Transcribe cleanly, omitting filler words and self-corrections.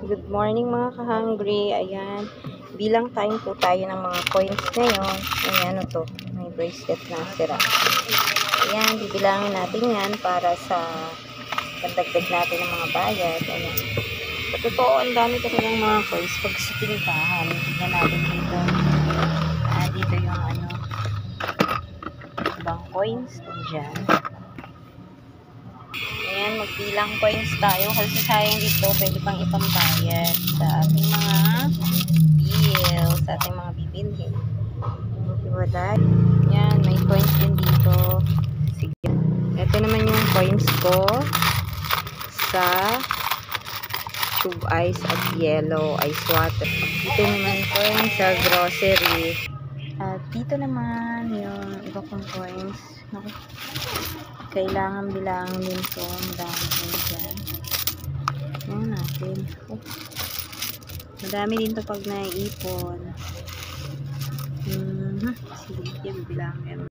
Good morning mga ka-hungry. Ayan. Bilang time po tayo ng mga coins ngayon. Ayan, ito. May bracelet na sira. Ayan, bibilangin natin yan para sa pagdagdag natin ng mga bayad. Ayan. Sa totoo, ang dami talagang mga coins pag sa tindahan. Tignan natin dito. Dito yung ibang coins. Diyan. Ayan, magbilang coins tayo kasi sayang dito, pwede pang ipambayad sa ating mga bill, sa ating mga bibilhin. Hiwalay. Ayan, may coins din dito. Sige. Ito naman yung coins ko sa tube ice at yellow ice water. Dito naman coins sa grocery. At dito naman yung iba kong coins. Kailangan bilangin din ito. Madami din dyan. Tingnan natin. Madami din ito pag naiipon. Sige, bibilangin.